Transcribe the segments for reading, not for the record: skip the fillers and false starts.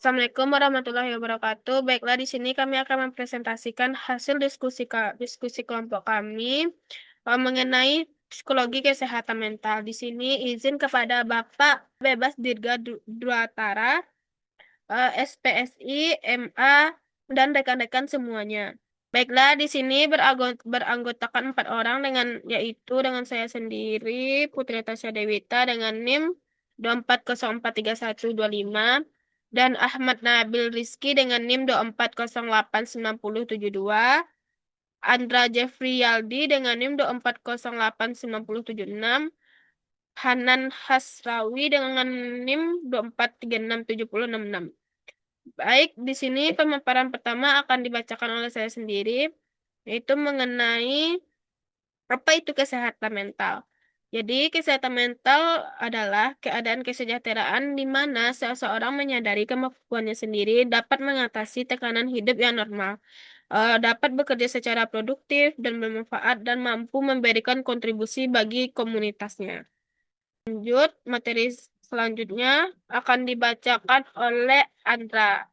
Assalamualaikum warahmatullahi wabarakatuh. Baiklah, di sini kami akan mempresentasikan hasil diskusi kelompok kami mengenai psikologi kesehatan mental. Di sini izin kepada Bapak Bebas Dirga Duatara, SPSI, MA, dan rekan-rekan semuanya. Baiklah, di sini beranggotakan 4 orang yaitu dengan saya sendiri, Putri Tasya Dewita dengan NIM 24043125 dan Ahmad Nabil Rizky dengan NIM 24089072, Andra Jeffrey Yaldi dengan NIM 24089076, Hanan Hasrawi dengan NIM 24367066. Baik, di sini pemaparan pertama akan dibacakan oleh saya sendiri, yaitu mengenai apa itu kesehatan mental. Jadi, kesehatan mental adalah keadaan kesejahteraan di mana seseorang menyadari kemampuannya sendiri dapat mengatasi tekanan hidup yang normal, dapat bekerja secara produktif dan bermanfaat, dan mampu memberikan kontribusi bagi komunitasnya. Lanjut, materi selanjutnya akan dibacakan oleh Andra.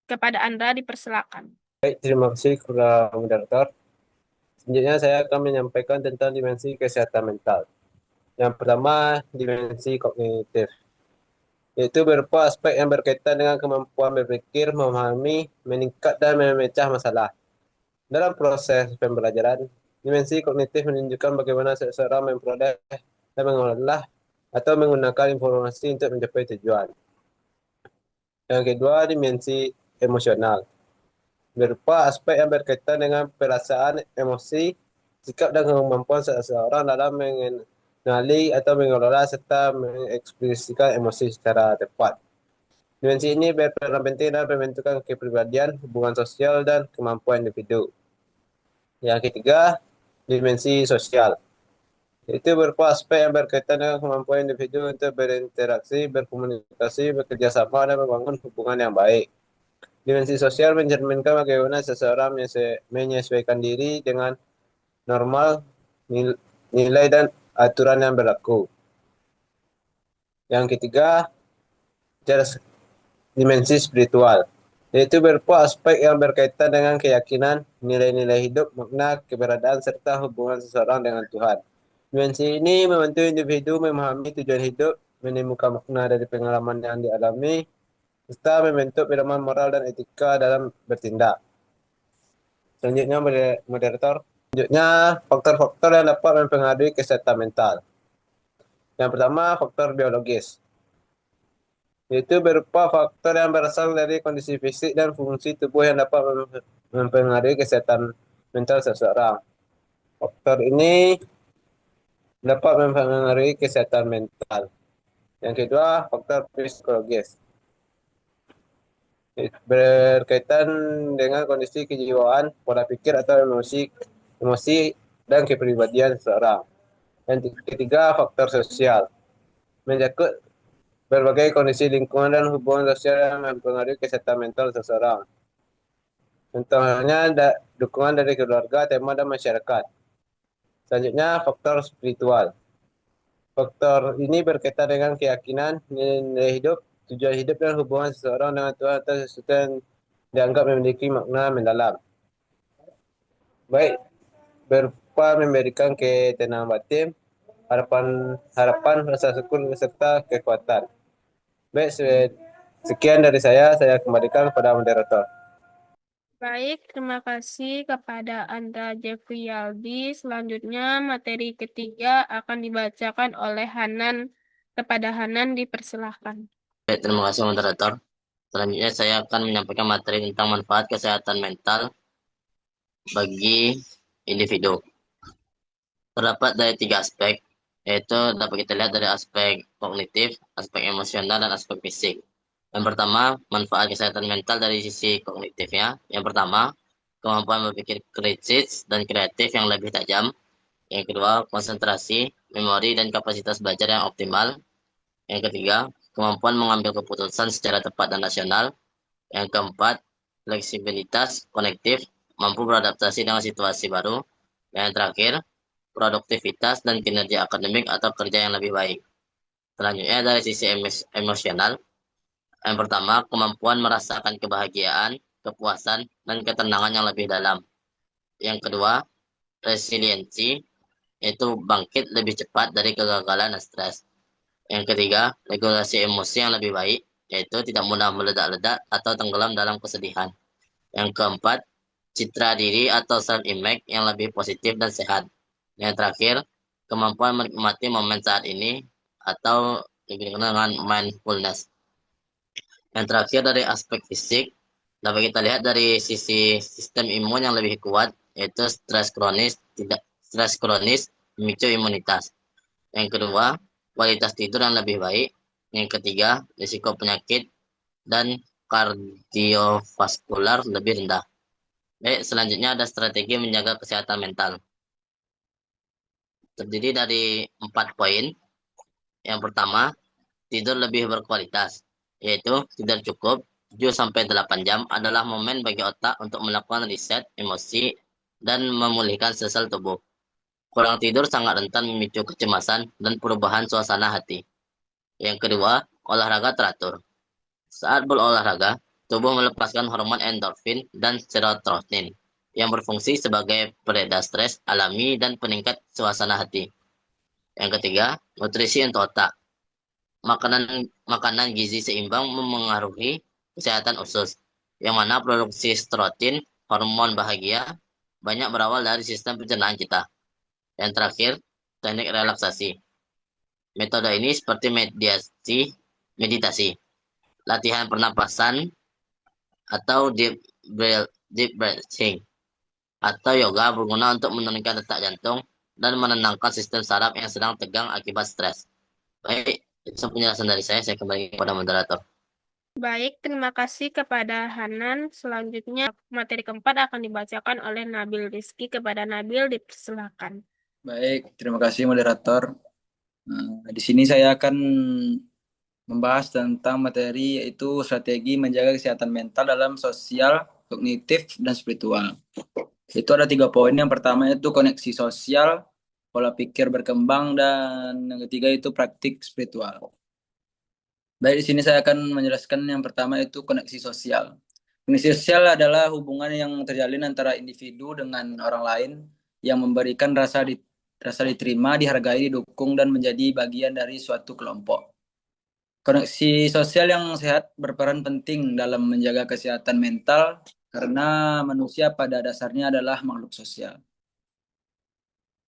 Kepada Andra dipersilakan. Baik, terima kasih kepada moderator. Selanjutnya saya akan menyampaikan tentang dimensi kesehatan mental. Yang pertama, dimensi kognitif, yaitu berupa aspek yang berkaitan dengan kemampuan berpikir, memahami, meningkat, dan memecah masalah. Dalam proses pembelajaran, dimensi kognitif menunjukkan bagaimana seseorang memperoleh dan mengolah atau menggunakan informasi untuk mencapai tujuan. Yang kedua, dimensi emosional, berupa aspek yang berkaitan dengan perasaan, emosi, sikap dan kemampuan seseorang dalam mengenali atau mengelola serta mengekspresikan emosi secara tepat. Dimensi ini berperan penting dalam pembentukan kepribadian, hubungan sosial, dan kemampuan individu. Yang ketiga, dimensi sosial, yaitu berupa aspek yang berkaitan dengan kemampuan individu untuk berinteraksi, berkomunikasi, bekerja sama, dan membangun hubungan yang baik. Dimensi sosial mencerminkan bagaimana seseorang menyesuaikan diri dengan normal, nilai, dan aturan yang berlaku. Yang ketiga, dimensi spiritual, yaitu berupa aspek yang berkaitan dengan keyakinan, nilai-nilai hidup, makna, keberadaan, serta hubungan seseorang dengan Tuhan. Dimensi ini membantu individu memahami tujuan hidup, menemukan makna dari pengalaman yang dialami, serta membentuk pedoman moral dan etika dalam bertindak. Selanjutnya, moderator. Selanjutnya, faktor-faktor yang dapat mempengaruhi kesehatan mental. Yang pertama, faktor biologis, yaitu berupa faktor yang berasal dari kondisi fisik dan fungsi tubuh yang dapat mempengaruhi kesehatan mental seseorang. Faktor ini dapat mempengaruhi kesehatan mental. Yang kedua, faktor psikologis, berkaitan dengan kondisi kejiwaan, pola pikir atau emosi dan kepribadian seseorang. Yang ketiga, faktor sosial, mencakup berbagai kondisi lingkungan dan hubungan sosial yang mempengaruhi kesehatan mental seseorang. Contohnya dukungan dari keluarga, teman, dan masyarakat. Selanjutnya, faktor spiritual. Faktor ini berkaitan dengan keyakinan, nilai hidup, tujuan hidup, dan hubungan seseorang dengan Tuhan atau sesuatu yang dianggap memiliki makna mendalam. Baik, berupa memberikan ketenangan batin, harapan, rasa syukur, serta kekuatan. Baik, sekian dari saya kembalikan kepada moderator. Baik, terima kasih kepada Andra Jeffrey Yaldi. Selanjutnya, materi ketiga akan dibacakan oleh Hanan. Kepada Hanan dipersilahkan. Baik, terima kasih moderator. Selanjutnya saya akan menyampaikan materi tentang manfaat kesehatan mental bagi individu. Terdapat dari 3 aspek, yaitu dapat kita lihat dari aspek kognitif, aspek emosional, dan aspek fisik. Yang pertama, manfaat kesehatan mental dari sisi kognitifnya. Yang pertama, kemampuan berpikir kritis dan kreatif yang lebih tajam. Yang kedua, konsentrasi, memori, dan kapasitas belajar yang optimal. Yang ketiga, kemampuan mengambil keputusan secara tepat dan rasional. Yang keempat, fleksibilitas, konektif, mampu beradaptasi dengan situasi baru. Dan yang terakhir, produktivitas dan kinerja akademik atau kerja yang lebih baik. Selanjutnya dari sisi emosional, Yang pertama, kemampuan merasakan kebahagiaan, kepuasan, dan ketenangan yang lebih dalam. Yang kedua, resiliensi, yaitu bangkit lebih cepat dari kegagalan dan stres. Yang ketiga, regulasi emosi yang lebih baik, yaitu tidak mudah meledak-ledak atau tenggelam dalam kesedihan. Yang keempat, citra diri atau self-image yang lebih positif dan sehat. Yang terakhir, kemampuan menikmati momen saat ini atau lebih dikenal dengan mindfulness. Yang terakhir dari aspek fisik, dapat kita lihat dari sisi sistem imun yang lebih kuat, yaitu stres kronis memicu imunitas. Yang kedua, kualitas tidur yang lebih baik. Yang ketiga, risiko penyakit dan kardiovaskular lebih rendah. Baik, selanjutnya ada strategi menjaga kesehatan mental. Terdiri dari 4 poin. Yang pertama, tidur lebih berkualitas, yaitu tidur cukup 7-8 jam adalah momen bagi otak untuk melakukan riset emosi dan memulihkan sel tubuh. Kurang tidur sangat rentan memicu kecemasan dan perubahan suasana hati. Yang kedua, olahraga teratur. Saat berolahraga, tubuh melepaskan hormon endorfin dan serotonin yang berfungsi sebagai pereda stres alami dan peningkat suasana hati. Yang ketiga, nutrisi untuk otak. Makanan gizi seimbang memengaruhi kesehatan usus, yang mana produksi serotonin, hormon bahagia, banyak berawal dari sistem pencernaan kita. Yang terakhir, teknik relaksasi. Metode ini seperti meditasi, latihan pernapasan, atau deep breathing, atau yoga berguna untuk menurunkan detak jantung dan menenangkan sistem saraf yang sedang tegang akibat stres. Baik, itu penjelasan dari saya kembali kepada moderator. Baik, terima kasih kepada Hanan. Selanjutnya, materi keempat akan dibacakan oleh Nabil Rizky. Kepada Nabil, dipersilakan. Baik, terima kasih moderator. Di sini saya akan membahas tentang materi yaitu strategi menjaga kesehatan mental dalam sosial, kognitif, dan spiritual. Itu ada 3 poin. Yang pertama itu koneksi sosial, pola pikir berkembang, dan yang ketiga itu praktik spiritual. Baik, di sini saya akan menjelaskan yang pertama itu koneksi sosial. Koneksi sosial adalah hubungan yang terjalin antara individu dengan orang lain yang memberikan rasa diterima, dihargai, didukung, dan menjadi bagian dari suatu kelompok. Koneksi sosial yang sehat berperan penting dalam menjaga kesehatan mental karena manusia pada dasarnya adalah makhluk sosial.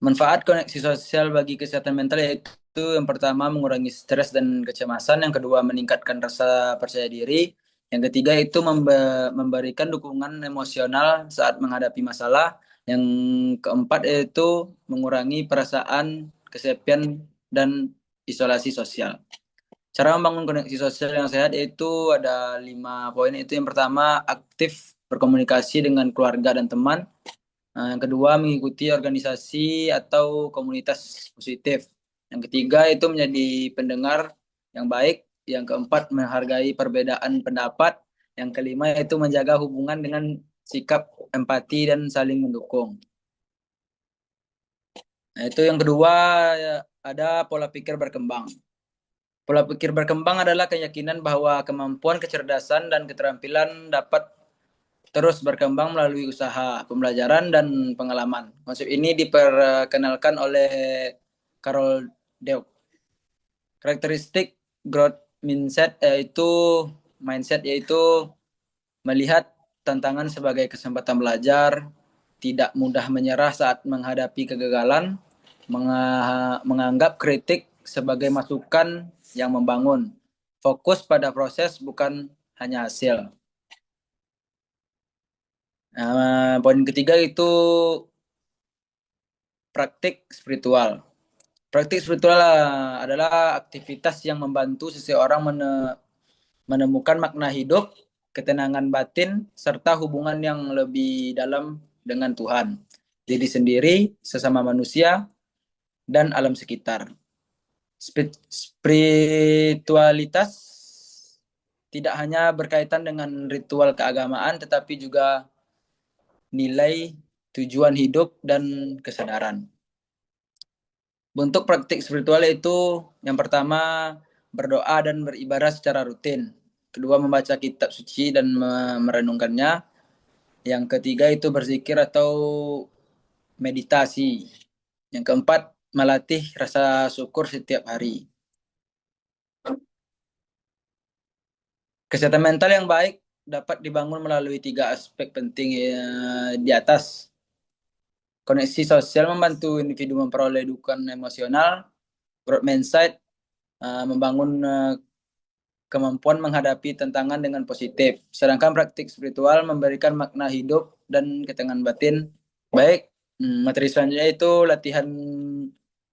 Manfaat koneksi sosial bagi kesehatan mental yaitu yang pertama mengurangi stres dan kecemasan, yang kedua meningkatkan rasa percaya diri, yang ketiga itu memberikan dukungan emosional saat menghadapi masalah, yang keempat yaitu mengurangi perasaan kesepian dan isolasi sosial. Cara membangun koneksi sosial yang sehat yaitu ada 5 poin. Itu yang pertama aktif berkomunikasi dengan keluarga dan teman. Yang kedua, mengikuti organisasi atau komunitas positif. Yang ketiga, itu menjadi pendengar yang baik. Yang keempat, menghargai perbedaan pendapat. Yang kelima, itu menjaga hubungan dengan sikap empati dan saling mendukung. Nah, itu yang kedua, ada pola pikir berkembang. Pola pikir berkembang adalah keyakinan bahwa kemampuan, kecerdasan, dan keterampilan dapat terus berkembang melalui usaha, pembelajaran, dan pengalaman. Konsep ini diperkenalkan oleh Carol Dweck. Karakteristik growth mindset yaitu melihat tantangan sebagai kesempatan belajar, tidak mudah menyerah saat menghadapi kegagalan, menganggap kritik sebagai masukan yang membangun, fokus pada proses bukan hanya hasil. Poin ketiga itu praktik spiritual. Praktik spiritual adalah aktivitas yang membantu seseorang menemukan makna hidup, ketenangan batin, serta hubungan yang lebih dalam dengan Tuhan, diri sendiri, sesama manusia, dan alam sekitar. Spiritualitas tidak hanya berkaitan dengan ritual keagamaan, tetapi juga nilai, tujuan hidup, dan kesadaran. Bentuk praktik spiritual itu yang pertama berdoa dan beribadah secara rutin. kedua membaca kitab suci dan merenungkannya. Yang ketiga itu berzikir atau meditasi. Yang keempat melatih rasa syukur setiap hari. Kesehatan mental yang baik dapat dibangun melalui 3 aspek penting di atas. Koneksi sosial membantu individu memperoleh dukungan emosional, growth mindset, membangun kemampuan menghadapi tantangan dengan positif. Sedangkan praktik spiritual memberikan makna hidup dan ketenangan batin. Baik, materi selanjutnya itu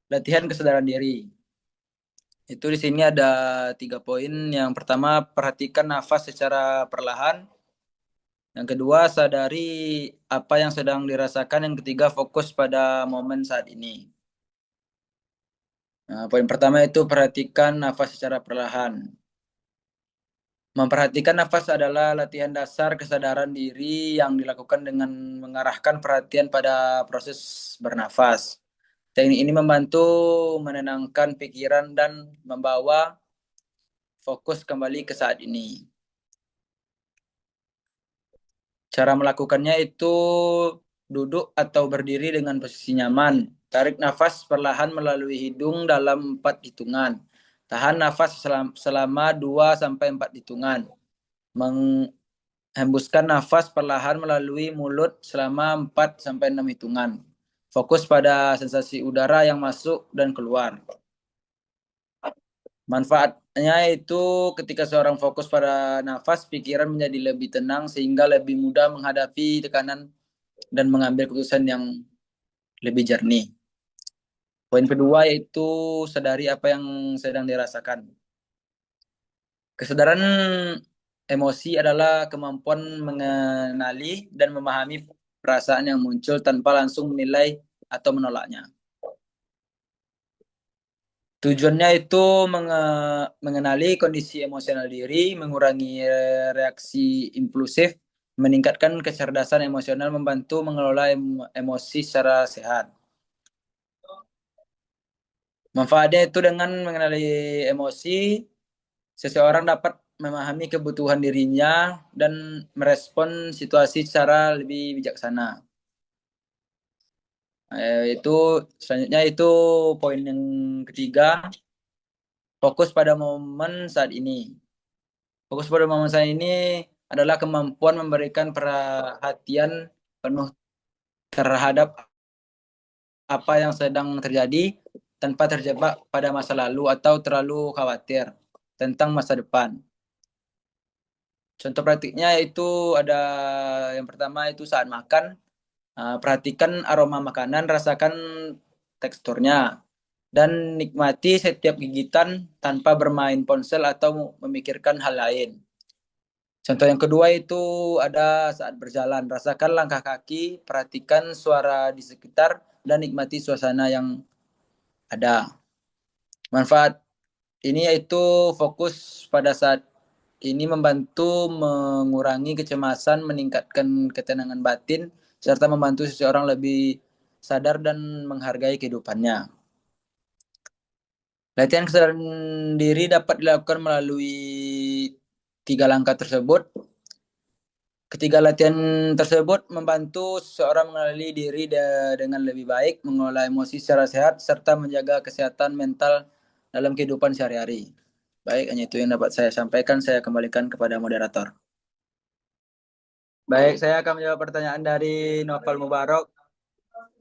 latihan kesadaran diri. Itu di sini ada 3 poin. Yang pertama, perhatikan nafas secara perlahan. Yang kedua, sadari apa yang sedang dirasakan. Yang ketiga, fokus pada momen saat ini. Nah, poin pertama itu perhatikan nafas secara perlahan. Memperhatikan nafas adalah latihan dasar kesadaran diri yang dilakukan dengan mengarahkan perhatian pada proses bernafas. Teknik ini membantu menenangkan pikiran dan membawa fokus kembali ke saat ini. Cara melakukannya itu duduk atau berdiri dengan posisi nyaman. Tarik nafas perlahan melalui hidung dalam 4 hitungan. Tahan nafas selama 2-4 hitungan. Menghembuskan nafas perlahan melalui mulut selama 4-6 hitungan. Fokus pada sensasi udara yang masuk dan keluar. Manfaatnya itu ketika seorang fokus pada nafas, pikiran menjadi lebih tenang sehingga lebih mudah menghadapi tekanan dan mengambil keputusan yang lebih jernih. Poin kedua yaitu sadari apa yang sedang dirasakan. Kesadaran emosi adalah kemampuan mengenali dan memahami perasaan yang muncul tanpa langsung menilai atau menolaknya. Tujuannya itu mengenali kondisi emosional diri, mengurangi reaksi impulsif, meningkatkan kecerdasan emosional, membantu mengelola emosi secara sehat. Manfaatnya itu dengan mengenali emosi, seseorang dapat memahami kebutuhan dirinya dan merespon situasi secara lebih bijaksana. Itu selanjutnya itu poin yang ketiga, fokus pada momen saat ini. Fokus pada momen saat ini adalah kemampuan memberikan perhatian penuh terhadap apa yang sedang terjadi tanpa terjebak pada masa lalu atau terlalu khawatir tentang masa depan. Contoh praktiknya itu ada yang pertama itu saat makan, perhatikan aroma makanan, rasakan teksturnya, dan nikmati setiap gigitan tanpa bermain ponsel atau memikirkan hal lain. Contoh yang kedua itu ada saat berjalan, rasakan langkah kaki, perhatikan suara di sekitar, dan nikmati suasana yang ada. Manfaat ini yaitu fokus pada saat ini membantu mengurangi kecemasan, meningkatkan ketenangan batin, serta membantu seseorang lebih sadar dan menghargai kehidupannya. Latihan kesadaran diri dapat dilakukan melalui 3 langkah tersebut. Ketiga latihan tersebut membantu seseorang mengenali diri dengan lebih baik, mengelola emosi secara sehat, serta menjaga kesehatan mental dalam kehidupan sehari-hari. Baik, hanya itu yang dapat saya sampaikan. Saya kembalikan kepada moderator. Baik, saya akan menjawab pertanyaan dari Novel Mubarok.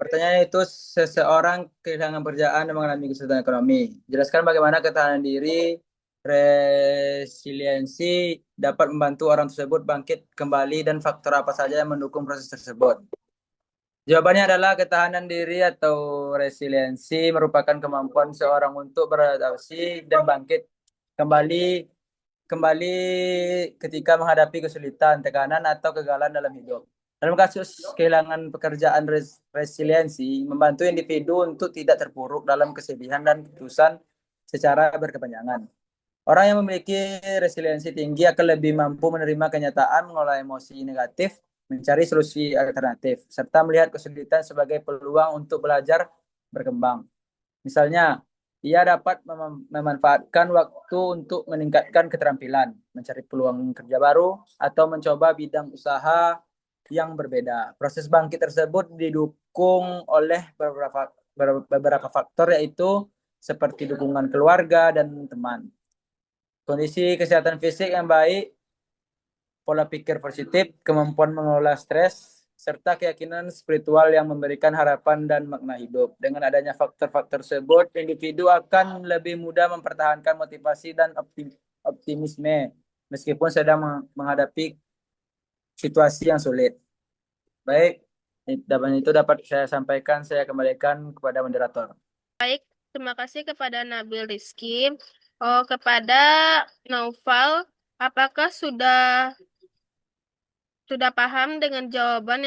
Pertanyaannya itu, seseorang kehilangan pekerjaan dan mengalami kesulitan ekonomi. Jelaskan bagaimana ketahanan diri, resiliensi dapat membantu orang tersebut bangkit kembali dan faktor apa saja yang mendukung proses tersebut. Jawabannya adalah ketahanan diri atau resiliensi merupakan kemampuan seorang untuk beradaptasi dan bangkit kembali ketika menghadapi kesulitan, tekanan, atau kegagalan dalam hidup. Dalam kasus kehilangan pekerjaan, resiliensi membantu individu untuk tidak terpuruk dalam kesedihan dan keputusan secara berkepanjangan. Orang yang memiliki resiliensi tinggi akan lebih mampu menerima kenyataan, mengolah emosi negatif, mencari solusi alternatif, serta melihat kesulitan sebagai peluang untuk belajar berkembang. Misalnya, Ia dapat memanfaatkan waktu untuk meningkatkan keterampilan, mencari peluang kerja baru, atau mencoba bidang usaha yang berbeda. Proses bangkit tersebut didukung oleh beberapa faktor, yaitu seperti dukungan keluarga dan teman, kondisi kesehatan fisik yang baik, pola pikir positif, kemampuan mengelola stres, serta keyakinan spiritual yang memberikan harapan dan makna hidup. Dengan adanya faktor-faktor tersebut, individu akan lebih mudah mempertahankan motivasi dan optimisme meskipun sedang menghadapi situasi yang sulit. Baik, itu dapat saya sampaikan, saya kembalikan kepada moderator. Baik, terima kasih kepada Nabil Rizky. Oh, kepada Naufal, apakah sudah paham dengan jawaban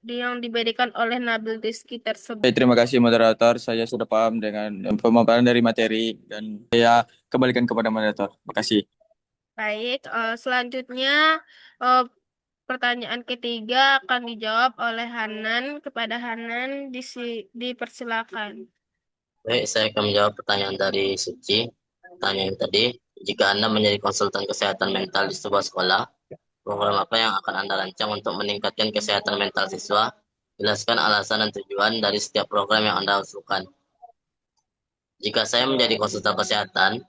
yang diberikan oleh Nabil Rizky tersebut? Baik, terima kasih moderator. Saya sudah paham dengan pemaparan dari materi dan saya kembalikan kepada moderator. Terima kasih. Baik, selanjutnya eh, pertanyaan ketiga akan dijawab oleh Hanan. Kepada Hanan, dipersilakan. Baik, saya akan menjawab pertanyaan dari Suci. Pertanyaan tadi, jika Anda menjadi konsultan kesehatan mental di sebuah sekolah, program apa yang akan Anda rancang untuk meningkatkan kesehatan mental siswa? Jelaskan alasan dan tujuan dari setiap program yang Anda usulkan. Jika saya menjadi konsultan kesehatan,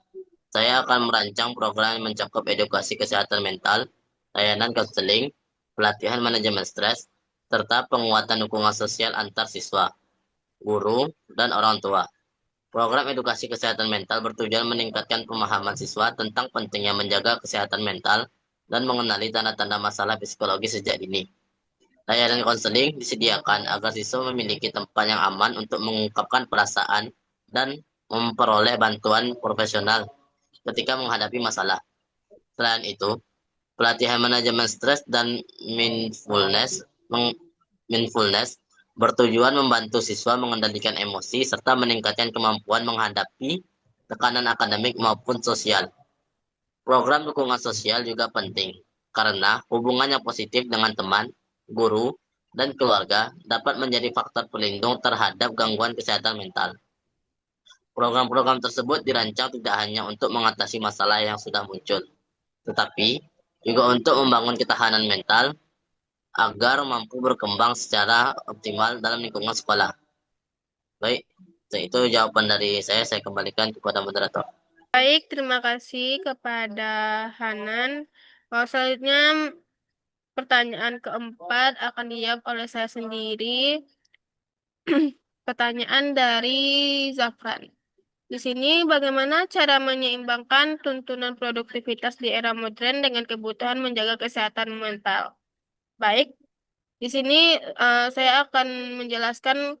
saya akan merancang program yang mencakup edukasi kesehatan mental, layanan konseling, pelatihan manajemen stres, serta penguatan dukungan sosial antar siswa, guru, dan orang tua. Program edukasi kesehatan mental bertujuan meningkatkan pemahaman siswa tentang pentingnya menjaga kesehatan mental dan mengenali tanda-tanda masalah psikologi sejak dini. Layanan konseling disediakan agar siswa memiliki tempat yang aman untuk mengungkapkan perasaan dan memperoleh bantuan profesional ketika menghadapi masalah. Selain itu, pelatihan manajemen stres dan mindfulness bertujuan membantu siswa mengendalikan emosi serta meningkatkan kemampuan menghadapi tekanan akademik maupun sosial. Program dukungan sosial juga penting karena hubungan yang positif dengan teman, guru, dan keluarga dapat menjadi faktor pelindung terhadap gangguan kesehatan mental. Program-program tersebut dirancang tidak hanya untuk mengatasi masalah yang sudah muncul, tetapi juga untuk membangun ketahanan mental agar mampu berkembang secara optimal dalam lingkungan sekolah. Baik, itu jawaban dari saya kembalikan kepada moderator. Baik, terima kasih kepada Hanan. Selanjutnya, pertanyaan keempat akan dijawab oleh saya sendiri. Pertanyaan dari Zafran. Di sini, bagaimana cara menyeimbangkan tuntunan produktivitas di era modern dengan kebutuhan menjaga kesehatan mental? Baik, di sini saya akan menjelaskan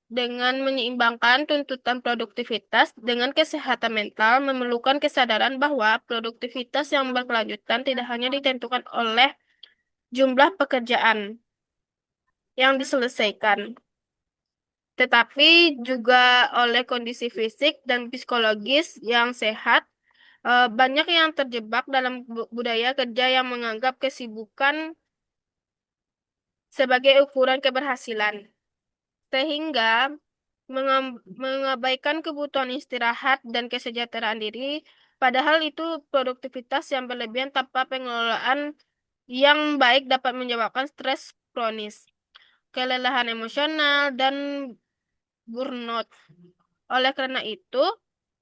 dengan menyeimbangkan tuntutan produktivitas dengan kesehatan mental memerlukan kesadaran bahwa produktivitas yang berkelanjutan tidak hanya ditentukan oleh jumlah pekerjaan yang diselesaikan, tetapi juga oleh kondisi fisik dan psikologis yang sehat. Banyak yang terjebak dalam budaya kerja yang menganggap kesibukan sebagai ukuran keberhasilan, sehingga mengabaikan kebutuhan istirahat dan kesejahteraan diri, padahal itu produktivitas yang berlebihan tanpa pengelolaan yang baik dapat menyebabkan stres kronis, kelelahan emosional, dan burnout. Oleh karena itu,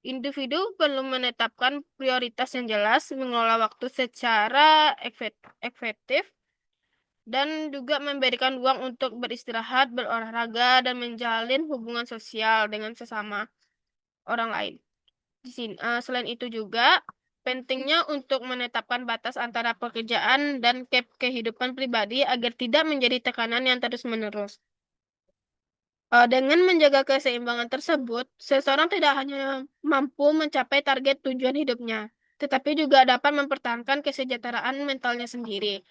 individu perlu menetapkan prioritas yang jelas, mengelola waktu secara efektif, dan juga memberikan ruang untuk beristirahat, berolahraga, dan menjalin hubungan sosial dengan sesama orang lain. Selain itu juga pentingnya untuk menetapkan batas antara pekerjaan dan kehidupan pribadi agar tidak menjadi tekanan yang terus-menerus. Dengan menjaga keseimbangan tersebut, seseorang tidak hanya mampu mencapai target tujuan hidupnya, tetapi juga dapat mempertahankan kesejahteraan mentalnya sendiri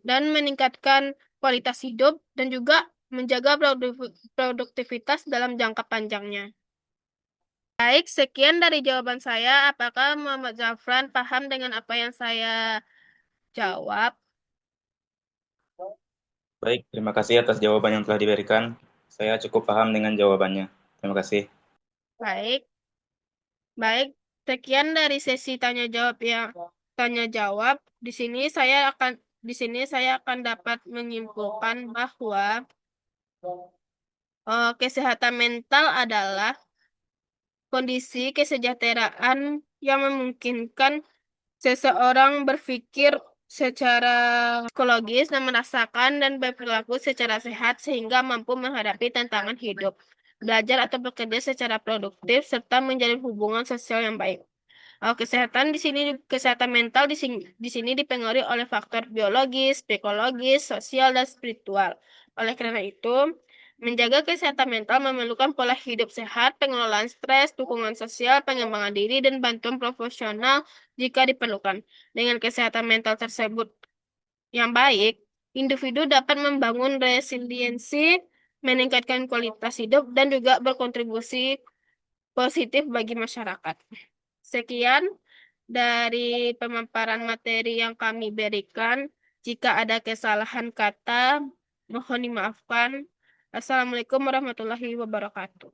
dan meningkatkan kualitas hidup dan juga menjaga produktivitas dalam jangka panjangnya. Baik, sekian dari jawaban saya. Apakah Muhammad Zafran paham dengan apa yang saya jawab? Baik, terima kasih atas jawaban yang telah diberikan. Saya cukup paham dengan jawabannya. Terima kasih. Baik. Baik, sekian dari sesi tanya jawab. Di sini saya akan dapat menyimpulkan bahwa kesehatan mental adalah kondisi kesejahteraan yang memungkinkan seseorang berpikir secara psikologis dan merasakan dan berperilaku secara sehat sehingga mampu menghadapi tantangan hidup, belajar atau bekerja secara produktif serta menjalin hubungan sosial yang baik. Kesehatan mental di sini dipengaruhi oleh faktor biologis, psikologis, sosial, dan spiritual. Oleh karena itu, menjaga kesehatan mental memerlukan pola hidup sehat, pengelolaan stres, dukungan sosial, pengembangan diri, dan bantuan profesional jika diperlukan. Dengan kesehatan mental tersebut yang baik, individu dapat membangun resiliensi, meningkatkan kualitas hidup, dan juga berkontribusi positif bagi masyarakat. Sekian dari pemaparan materi yang kami berikan. Jika ada kesalahan kata, mohon dimaafkan. Assalamualaikum warahmatullahi wabarakatuh.